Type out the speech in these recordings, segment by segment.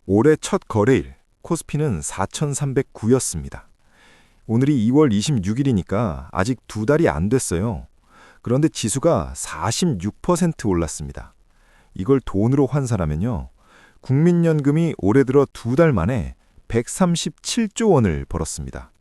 올해 첫 거래일 코스피는 4,309였습니다. 오늘이 2월 26일이니까 아직 두 달이 안 됐어요. 그런데 지수가 46% 올랐습니다. 이걸 돈으로 환산하면요. 국민연금이 올해 들어 두 달 만에 137조 원을 벌었습니다.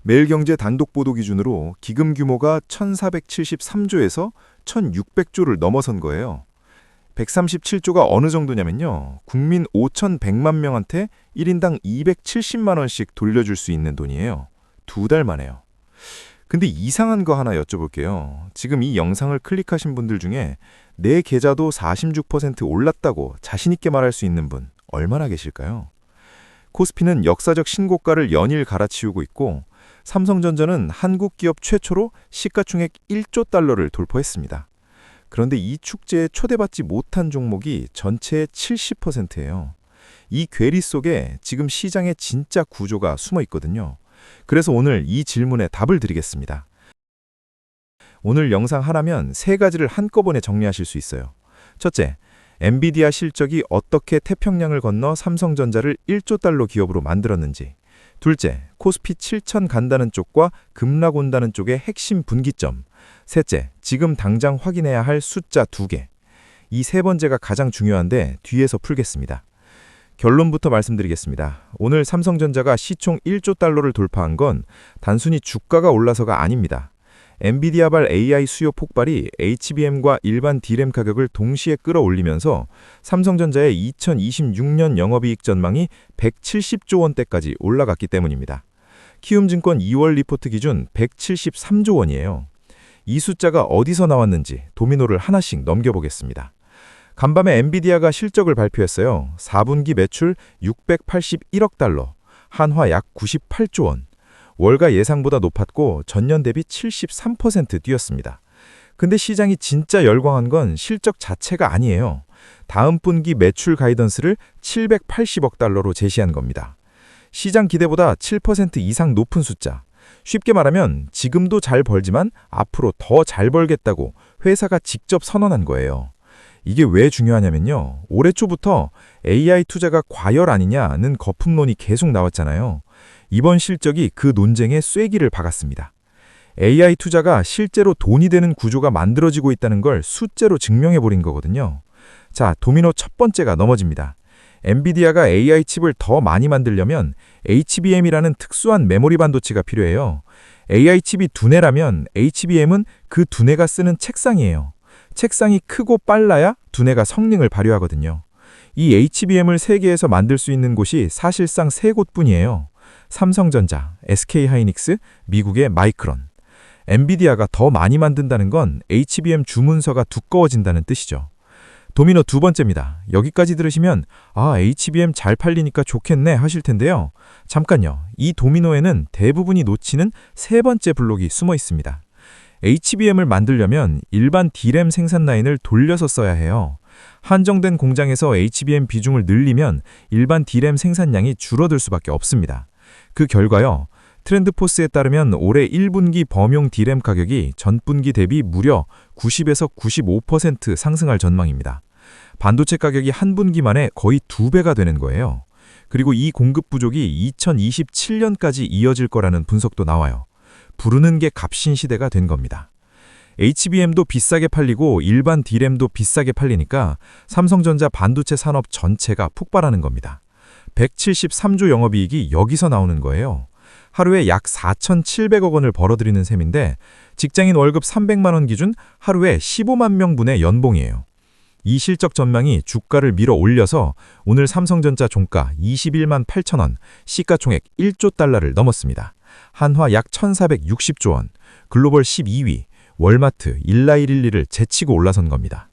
매일경제 단독 보도 기준으로 기금 규모가 1,473조에서 1,600조를 넘어선 거예요. 137조가 어느 정도냐면요. 국민 5,100만 명한테 1인당 270만 원씩 돌려줄 수 있는 돈이에요. 두 달 만에요. 근데 이상한 거 하나 여쭤볼게요. 지금 이 영상을 클릭하신 분들 중에 내 계좌도 46% 올랐다고 자신 있게 말할 수 있는 분 얼마나 계실까요? 코스피는 역사적 신고가를 연일 갈아치우고 있고 삼성전자는 한국 기업 최초로 시가총액 1조 달러를 돌파했습니다. 그런데 이 축제에 초대받지 못한 종목이 전체의 70%예요. 이 괴리 속에 지금 시장의 진짜 구조가 숨어 있거든요. 그래서 오늘 이 질문에 답을 드리겠습니다. 오늘 영상 하나면 세 가지를 한꺼번에 정리하실 수 있어요. 첫째, 엔비디아 실적이 어떻게 태평양을 건너 삼성전자를 1조 달러 기업으로 만들었는지. 둘째, 코스피 7천 간다는 쪽과 급락 온다는 쪽의 핵심 분기점. 셋째, 지금 당장 확인해야 할 숫자 2개. 이 세 번째가 가장 중요한데 뒤에서 풀겠습니다. 결론부터 말씀드리겠습니다. 오늘 삼성전자가 시총 1조 달러를 돌파한 건 단순히 주가가 올라서가 아닙니다. 엔비디아발 AI 수요 폭발이 HBM과 일반 D램 가격을 동시에 끌어올리면서 삼성전자의 2026년 영업이익 전망이 170조 원대까지 올라갔기 때문입니다. 키움증권 2월 리포트 기준 173조 원이에요. 이 숫자가 어디서 나왔는지 도미노를 하나씩 넘겨보겠습니다. 간밤에 엔비디아가 실적을 발표했어요. 4분기 매출 681억 달러, 한화 약 98조 원. 월가 예상보다 높았고 전년 대비 73% 뛰었습니다. 근데 시장이 진짜 열광한 건 실적 자체가 아니에요. 다음 분기 매출 가이던스를 780억 달러로 제시한 겁니다. 시장 기대보다 7% 이상 높은 숫자. 쉽게 말하면 지금도 잘 벌지만 앞으로 더 잘 벌겠다고 회사가 직접 선언한 거예요. 이게 왜 중요하냐면요. 올해 초부터 AI 투자가 과열 아니냐는 거품론이 계속 나왔잖아요. 이번 실적이 그 논쟁에 쐐기를 박았습니다. AI 투자가 실제로 돈이 되는 구조가 만들어지고 있다는 걸 숫자로 증명해버린 거거든요. 자, 도미노 첫 번째가 넘어집니다. 엔비디아가 AI 칩을 더 많이 만들려면 HBM이라는 특수한 메모리 반도체가 필요해요. AI 칩이 두뇌라면 HBM은 그 두뇌가 쓰는 책상이에요. 책상이 크고 빨라야 두뇌가 성능을 발휘하거든요. 이 HBM을 세계에서 만들 수 있는 곳이 사실상 세 곳뿐이에요. 삼성전자, SK하이닉스, 미국의 마이크론. 엔비디아가 더 많이 만든다는 건 HBM 주문서가 두꺼워진다는 뜻이죠. 도미노 두 번째입니다. 여기까지 들으시면 HBM 잘 팔리니까 좋겠네 하실 텐데요. 잠깐요. 이 도미노에는 대부분이 놓치는 세 번째 블록이 숨어 있습니다. HBM을 만들려면 일반 D램 생산 라인을 돌려서 써야 해요. 한정된 공장에서 HBM 비중을 늘리면 일반 D램 생산량이 줄어들 수밖에 없습니다. 그 결과요. 트렌드포스에 따르면 올해 1분기 범용 D램 가격이 전분기 대비 무려 90에서 95% 상승할 전망입니다. 반도체 가격이 한 분기 만에 거의 2배가 되는 거예요. 그리고 이 공급 부족이 2027년까지 이어질 거라는 분석도 나와요. 부르는 게 값인 시대가 된 겁니다. HBM도 비싸게 팔리고 일반 D램도 비싸게 팔리니까 삼성전자 반도체 산업 전체가 폭발하는 겁니다. 173조 영업이익이 여기서 나오는 거예요. 하루에 약 4,700억 원을 벌어들이는 셈인데 직장인 월급 300만 원 기준 하루에 15만 명분의 연봉이에요. 이 실적 전망이 주가를 밀어 올려서 오늘 삼성전자 종가 21만 8천 원, 시가총액 1조 달러를 넘었습니다. 한화 약 1,460조 원, 글로벌 12위, 월마트, 일라일일리를 제치고 올라선 겁니다.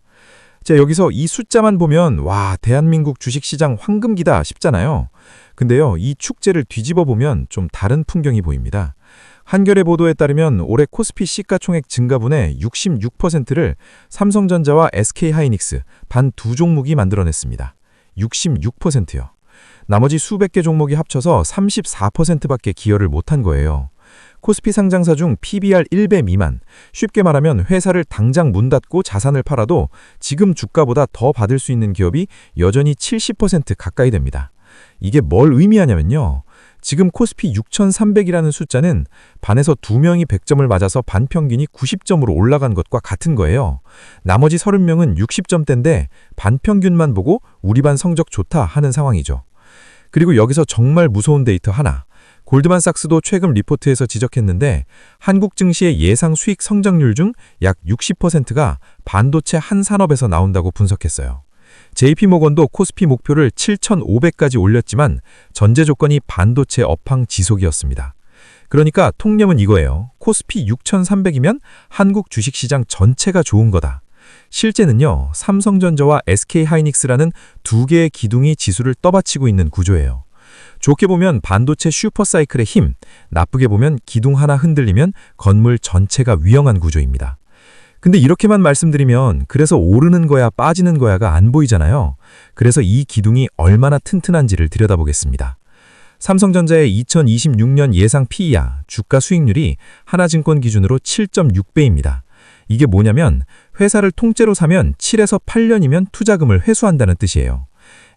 자, 여기서 이 숫자만 보면 와, 대한민국 주식시장 황금기다 싶잖아요. 근데요, 이 축제를 뒤집어 보면 좀 다른 풍경이 보입니다. 한겨레 보도에 따르면 올해 코스피 시가총액 증가분의 66%를 삼성전자와 SK하이닉스 단 두 종목이 만들어냈습니다. 66%요. 나머지 수백 개 종목이 합쳐서 34%밖에 기여를 못한 거예요. 코스피 상장사 중 PBR 1배 미만, 쉽게 말하면 회사를 당장 문 닫고 자산을 팔아도 지금 주가보다 더 받을 수 있는 기업이 여전히 70% 가까이 됩니다. 이게 뭘 의미하냐면요. 지금 코스피 6,300이라는 숫자는 반에서 2명이 100점을 맞아서 반 평균이 90점으로 올라간 것과 같은 거예요. 나머지 30명은 60점대인데 반 평균만 보고 우리 반 성적 좋다 하는 상황이죠. 그리고 여기서 정말 무서운 데이터 하나. 골드만삭스도 최근 리포트에서 지적했는데 한국 증시의 예상 수익 성장률 중 약 60%가 반도체 한 산업에서 나온다고 분석했어요. JP모건도 코스피 목표를 7,500까지 올렸지만 전제 조건이 반도체 업황 지속이었습니다. 그러니까 통념은 이거예요. 코스피 6,300이면 한국 주식시장 전체가 좋은 거다. 실제는요, 삼성전자와 SK하이닉스라는 두 개의 기둥이 지수를 떠받치고 있는 구조예요. 좋게 보면 반도체 슈퍼사이클의 힘, 나쁘게 보면 기둥 하나 흔들리면 건물 전체가 위험한 구조입니다. 근데 이렇게만 말씀드리면 그래서 오르는 거야 빠지는 거야가 안 보이잖아요. 그래서 이 기둥이 얼마나 튼튼한지를 들여다보겠습니다. 삼성전자의 2026년 예상 PE야 주가 수익률이 하나증권 기준으로 7.6배입니다. 이게 뭐냐면 회사를 통째로 사면 7에서 8년이면 투자금을 회수한다는 뜻이에요.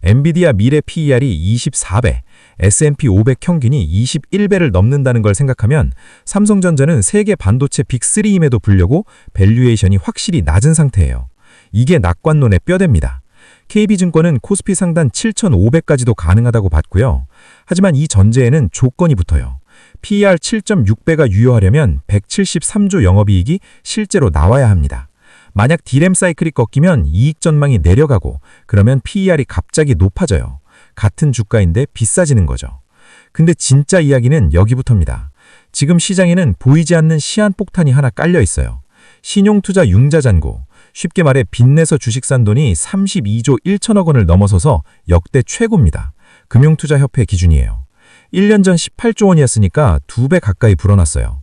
엔비디아 미래 PER이 24배, S&P 500 평균이 21배를 넘는다는 걸 생각하면 삼성전자는 세계 반도체 빅3임에도 불려고 밸류에이션이 확실히 낮은 상태예요. 이게 낙관론의 뼈대입니다. KB증권은 코스피 상단 7,500까지도 가능하다고 봤고요. 하지만 이 전제에는 조건이 붙어요. PER 7.6배가 유효하려면 173조 영업이익이 실제로 나와야 합니다. 만약 D램 사이클이 꺾이면 이익 전망이 내려가고 그러면 PER이 갑자기 높아져요. 같은 주가인데 비싸지는 거죠. 근데 진짜 이야기는 여기부터입니다. 지금 시장에는 보이지 않는 시한폭탄이 하나 깔려 있어요. 신용투자 융자잔고, 쉽게 말해 빚내서 주식 산 돈이 32조 1천억 원을 넘어서서 역대 최고입니다. 금융투자협회 기준이에요. 1년 전 18조 원이었으니까 2배 가까이 불어났어요.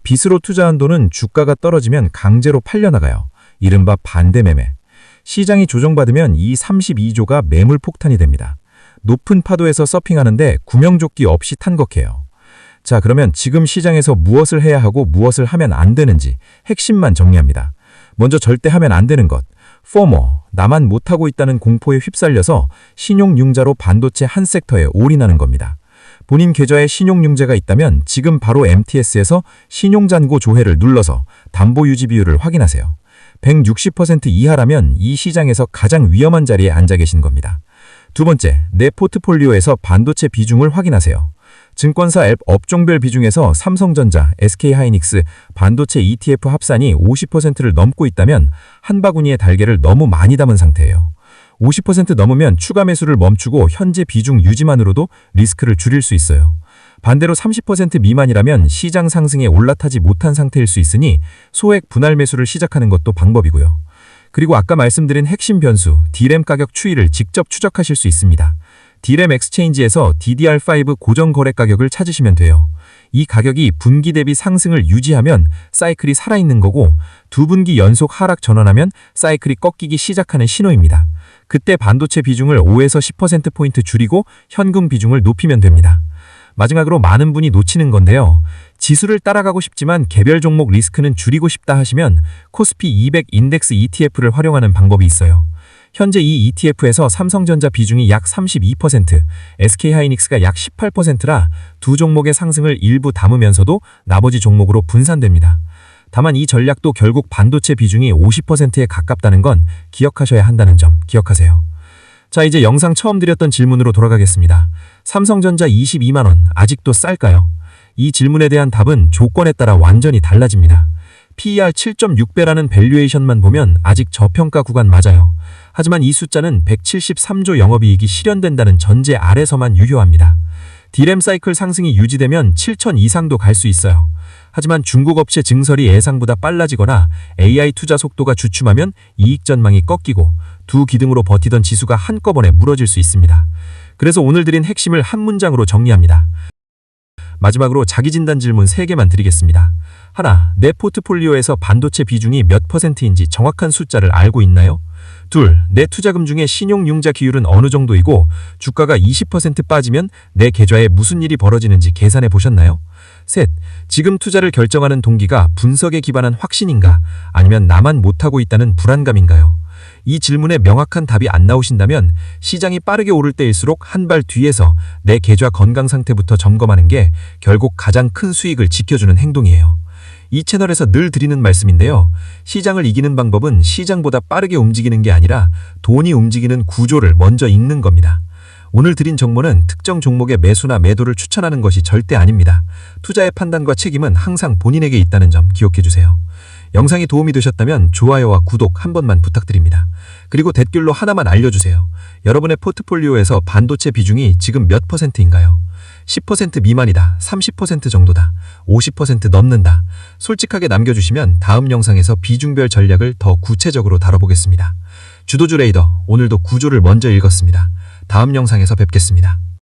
빚으로 투자한 돈은 주가가 떨어지면 강제로 팔려나가요. 이른바 반대매매. 시장이 조정받으면 이 32조가 매물폭탄이 됩니다. 높은 파도에서 서핑하는데 구명조끼 없이 탄거해요. 자, 그러면 지금 시장에서 무엇을 해야 하고 무엇을 하면 안 되는지 핵심만 정리합니다. 먼저 절대 하면 안 되는 것. FOMO, 나만 못하고 있다는 공포에 휩쓸려서 신용융자로 반도체 한 섹터에 올인하는 겁니다. 본인 계좌에 신용융자가 있다면 지금 바로 MTS에서 신용잔고 조회를 눌러서 담보 유지 비율을 확인하세요. 160% 이하라면 이 시장에서 가장 위험한 자리에 앉아 계신 겁니다. 두 번째, 내 포트폴리오에서 반도체 비중을 확인하세요. 증권사 앱 업종별 비중에서 삼성전자, SK하이닉스, 반도체 ETF 합산이 50%를 넘고 있다면 한 바구니의 달걀을 너무 많이 담은 상태예요. 50% 넘으면 추가 매수를 멈추고 현재 비중 유지만으로도 리스크를 줄일 수 있어요. 반대로 30% 미만이라면 시장 상승에 올라타지 못한 상태일 수 있으니 소액 분할 매수를 시작하는 것도 방법이고요. 그리고 아까 말씀드린 핵심 변수, D램 가격 추이를 직접 추적하실 수 있습니다. D램 엑스체인지에서 DDR5 고정 거래 가격을 찾으시면 돼요. 이 가격이 분기 대비 상승을 유지하면 사이클이 살아있는 거고 두 분기 연속 하락 전환하면 사이클이 꺾이기 시작하는 신호입니다. 그때 반도체 비중을 5에서 10%포인트 줄이고 현금 비중을 높이면 됩니다. 마지막으로 많은 분이 놓치는 건데요. 지수를 따라가고 싶지만 개별 종목 리스크는 줄이고 싶다 하시면 코스피 200 인덱스 ETF를 활용하는 방법이 있어요. 현재 이 ETF에서 삼성전자 비중이 약 32%, SK하이닉스가 약 18%라 두 종목의 상승을 일부 담으면서도 나머지 종목으로 분산됩니다. 다만 이 전략도 결국 반도체 비중이 50%에 가깝다는 건 기억하셔야 한다는 점 기억하세요. 자, 이제 영상 처음 드렸던 질문으로 돌아가겠습니다. 삼성전자 22만 원 아직도 쌀까요? 이 질문에 대한 답은 조건에 따라 완전히 달라집니다. PER 7.6배라는 밸류에이션만 보면 아직 저평가 구간 맞아요. 하지만 이 숫자는 173조 영업이익이 실현된다는 전제 아래서만 유효합니다. D램 사이클 상승이 유지되면 7천 이상도 갈 수 있어요. 하지만 중국 업체 증설이 예상보다 빨라지거나 AI 투자 속도가 주춤하면 이익 전망이 꺾이고 두 기둥으로 버티던 지수가 한꺼번에 무너질 수 있습니다. 그래서 오늘 드린 핵심을 한 문장으로 정리합니다. 마지막으로 자기진단 질문 3개만 드리겠습니다. 하나, 내 포트폴리오에서 반도체 비중이 몇 %인지 정확한 숫자를 알고 있나요? 둘, 내 투자금 중에 신용융자 기율은 어느 정도이고 주가가 20% 빠지면 내 계좌에 무슨 일이 벌어지는지 계산해 보셨나요? 셋, 지금 투자를 결정하는 동기가 분석에 기반한 확신인가 아니면 나만 못하고 있다는 불안감인가요? 이 질문에 명확한 답이 안 나오신다면 시장이 빠르게 오를 때일수록 한 발 뒤에서 내 계좌 건강 상태부터 점검하는 게 결국 가장 큰 수익을 지켜주는 행동이에요. 이 채널에서 늘 드리는 말씀인데요. 시장을 이기는 방법은 시장보다 빠르게 움직이는 게 아니라 돈이 움직이는 구조를 먼저 읽는 겁니다. 오늘 드린 정보는 특정 종목의 매수나 매도를 추천하는 것이 절대 아닙니다. 투자의 판단과 책임은 항상 본인에게 있다는 점 기억해 주세요. 영상이 도움이 되셨다면 좋아요와 구독 한 번만 부탁드립니다. 그리고 댓글로 하나만 알려주세요. 여러분의 포트폴리오에서 반도체 비중이 지금 몇 %인가요? 10% 미만이다, 30% 정도다, 50% 넘는다. 솔직하게 남겨주시면 다음 영상에서 비중별 전략을 더 구체적으로 다뤄보겠습니다. 주도주 레이더, 오늘도 구조를 먼저 읽었습니다. 다음 영상에서 뵙겠습니다.